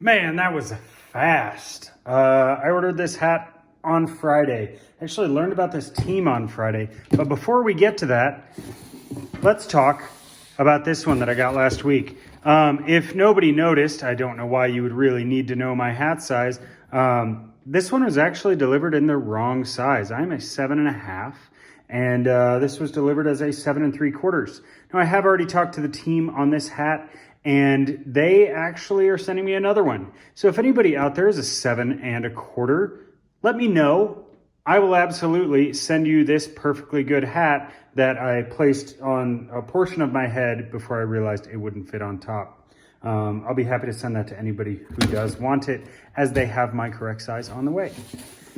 Man, that was fast. I ordered this hat on Friday. Actually learned about this team on Friday. But before we get to that, let's talk about this one that I got last week. If nobody noticed, I don't know why you would really need to know my hat size. This one was actually delivered in the wrong size. I'm a 7.5, and this was delivered as a 7 3/4. Now, I have already talked to the team on this hat, and they actually are sending me another one. So if anybody out there is a 7 1/4, let me know. I will absolutely send you this perfectly good hat that I placed on a portion of my head before I realized it wouldn't fit on top. I'll be happy to send that to anybody who does want it, as they have my correct size on the way.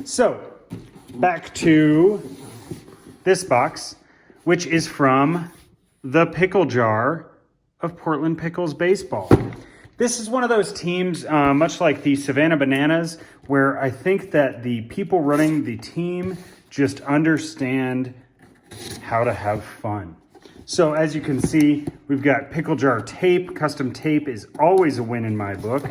So back to this box, which is from the Pickle Jar of Portland Pickles Baseball. This is one of those teams, much like the Savannah Bananas, where I think that the people running the team just understand how to have fun. So as you can see, we've got Pickle Jar tape. Custom tape is always a win in my book.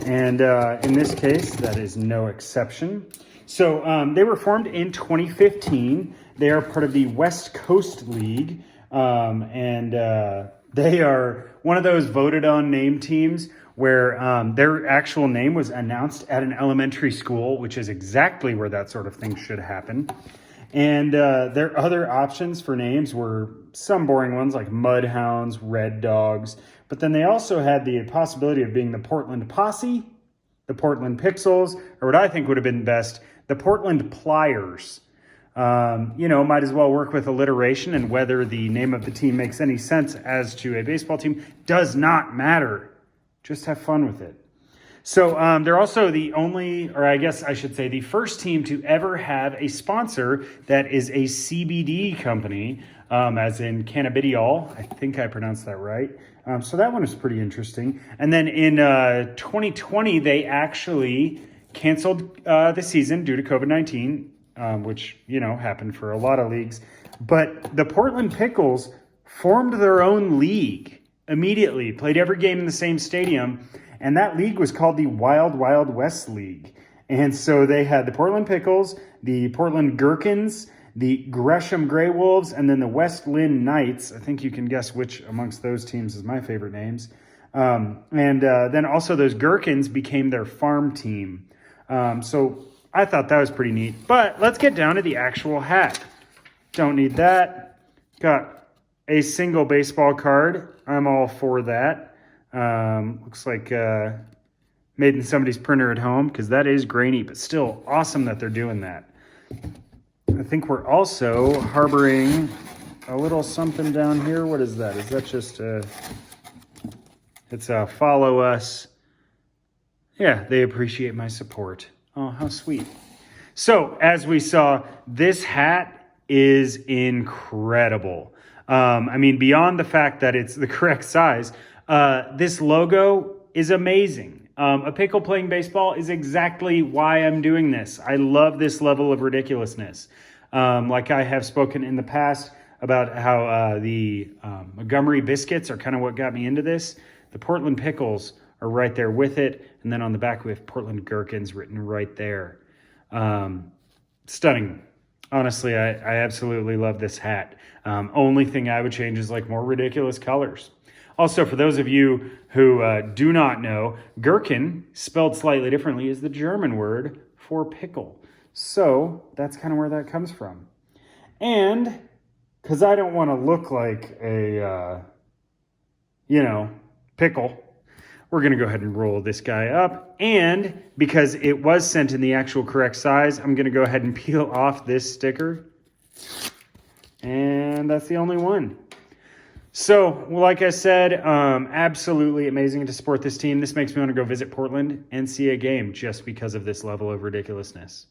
And in this case, that is no exception. So they were formed in 2015. They are part of the West Coast League. They are one of those voted on name teams where their actual name was announced at an elementary school, which is exactly where that sort of thing should happen. And their other options for names were some boring ones like Mudhounds, Red Dogs, but then they also had the possibility of being the Portland Posse, the Portland Pixels, or what I think would have been best, the Portland Pliers. Might as well work with alliteration, and whether the name of the team makes any sense as to a baseball team does not matter. Just have fun with it. So they're also the only, or I guess I should say the first team to ever have a sponsor that is a CBD company, as in cannabidiol. I think I pronounced that right. So that one is pretty interesting. And then in 2020, they actually canceled the season due to COVID-19. Which, happened for a lot of leagues. But the Portland Pickles formed their own league immediately, played every game in the same stadium, and that league was called the Wild Wild West League. And so they had the Portland Pickles, the Portland Gherkins, the Gresham Grey Wolves, and then the West Lynn Knights. I think you can guess which amongst those teams is my favorite names. Then also those Gherkins became their farm team. So I thought that was pretty neat. But let's get down to the actual hat. Don't need that. Got a single baseball card. I'm all for that. Looks like made in somebody's printer at home, because that is grainy, but still awesome that they're doing that. I think we're also harboring a little something down here. What is that? Is that just it's a follow us. Yeah, they appreciate my support. Oh, how sweet. So, as we saw, this hat is incredible. Beyond the fact that it's the correct size, this logo is amazing. A pickle playing baseball is exactly why I'm doing this. I love this level of ridiculousness. Like I have spoken in the past about how the Montgomery biscuits are kind of what got me into this. The Portland Pickles are right there with it. And then on the back, we have Portland Gherkins written right there. Stunning. Honestly, I absolutely love this hat. Only thing I would change is like more ridiculous colors. Also, for those of you who do not know, gherkin, spelled slightly differently, is the German word for pickle. So that's kind of where that comes from. And because I don't want to look like a, pickle, we're going to go ahead and roll this guy up. And because it was sent in the actual correct size, I'm going to go ahead and peel off this sticker. And that's the only one. So, like I said, absolutely amazing to support this team. This makes me want to go visit Portland and see a game just because of this level of ridiculousness.